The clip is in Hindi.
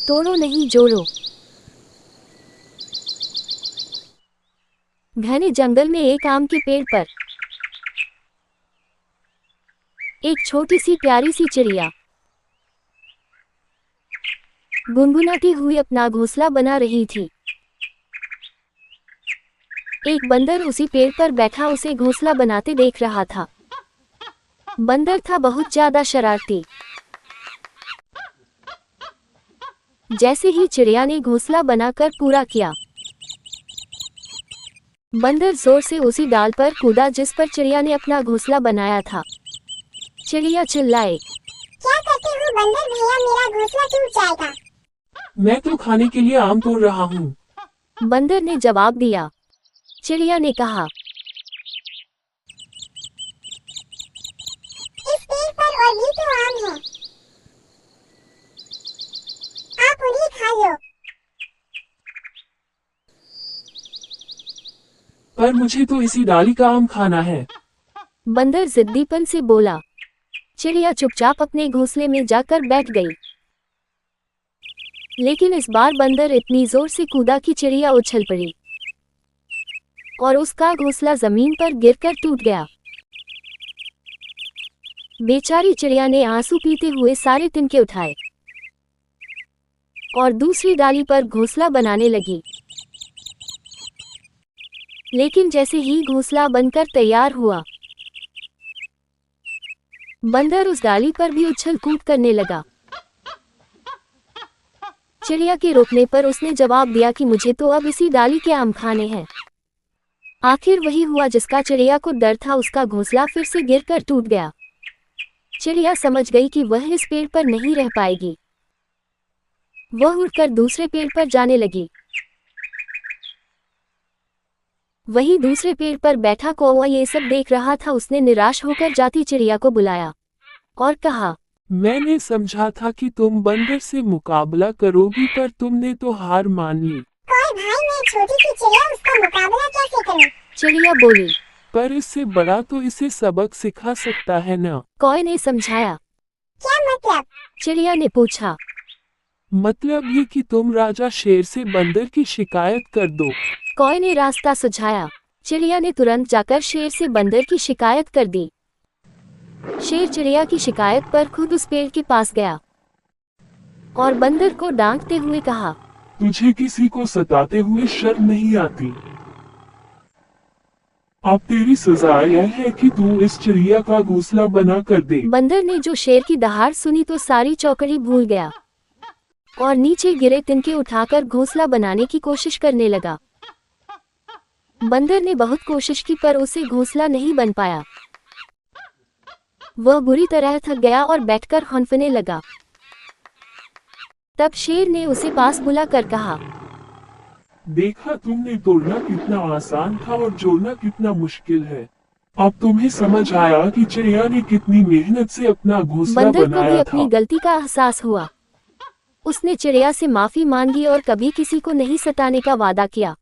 तोड़ो नहीं जोड़ो। घने जंगल में एक आम के पेड़ पर एक छोटी सी प्यारी सी चिड़िया गुनगुनाती हुई अपना घोंसला बना रही थी। एक बंदर उसी पेड़ पर बैठा उसे घोंसला बनाते देख रहा था। बंदर था बहुत ज्यादा शरारती। जैसे ही चिड़िया ने घोंसला बनाकर पूरा किया, बंदर जोर से उसी डाल पर कूदा जिस पर चिड़िया ने अपना घोंसला बनाया था। चिड़िया चिल्लाए, क्या करते हो बंदर भैया, मेरा घोंसला टूट जाएगा। मैं तो खाने के लिए आम तोड़ रहा हूँ। बंदर ने जवाब दिया। चिड़िया ने कहा, इस पेड़ पर और भी तो आम है, आप उन्हें खा लो। पर मुझे तो इसी डाली का आम खाना है। बंदर जिद्दीपन से बोला। चिड़िया चुपचाप अपने घोंसले में जाकर बैठ गई। लेकिन इस बार बंदर इतनी जोर से कूदा कि चिड़िया उछल पड़ी और उसका घोंसला जमीन पर गिरकर टूट गया। बेचारी चिड़िया ने आंसू पीते हुए सारे तिनके उठाए और दूसरी डाली पर घोंसला बनाने लगी। लेकिन जैसे ही घोंसला बनकर तैयार हुआ, बंदर उस डाली पर भी उछल कूद करने लगा। चिड़िया के रोकने पर उसने जवाब दिया कि मुझे तो अब इसी डाली के आम खाने हैं। आखिर वही हुआ जिसका चिड़िया को डर था, उसका घोंसला फिर से गिरकर टूट गया। चिड़िया समझ गई कि वह इस पेड़ पर नहीं रह पाएगी। वह उड़कर दूसरे पेड़ पर जाने लगी। वही दूसरे पेड़ पर बैठा कौवा ये सब देख रहा था। उसने निराश होकर जाती चिड़िया को बुलाया और कहा, मैंने समझा था कि तुम बंदर से मुकाबला करोगी, पर तुमने तो हार मान ली। कोई भाई, मैं छोटी सी चिड़िया, उसका मुकाबला कैसे करूं? चिड़िया बोली। पर इससे बड़ा तो इसे सबक सिखा सकता है ना। कौवे ने समझाया। क्या मतलब? चिड़िया ने पूछा। मतलब ये कि तुम राजा शेर से बंदर की शिकायत कर दो। कौवे ने रास्ता सुझाया। चिड़िया ने तुरंत जाकर शेर से बंदर की शिकायत कर दी। शेर चिड़िया की शिकायत पर खुद उस पेड़ के पास गया और बंदर को डांटते हुए कहा, तुझे किसी को सताते हुए शर्म नहीं आती? अब तेरी सजा यह है कि तू इस चिड़िया का घोंसला बना कर दे। बंदर ने जो शेर की दहाड़ सुनी तो सारी चौकड़ी भूल गया और नीचे गिरे तिनके उठाकर घोंसला बनाने की कोशिश करने लगा। बंदर ने बहुत कोशिश की पर उसे घोंसला नहीं बन पाया। वह बुरी तरह थक गया और बैठकर हौंफने लगा। तब शेर ने उसे पास बुलाकर कहा, देखा तुमने, तोड़ना कितना आसान था और जोड़ना कितना मुश्किल है। अब तुम्हें समझ आया कि चिड़िया ने कितनी मेहनत से अपना घोंसला बंदर को भी बनाया अपनी था। गलती का एहसास हुआ। उसने चिड़िया से माफी मांगी और कभी किसी को नहीं सताने का वादा किया।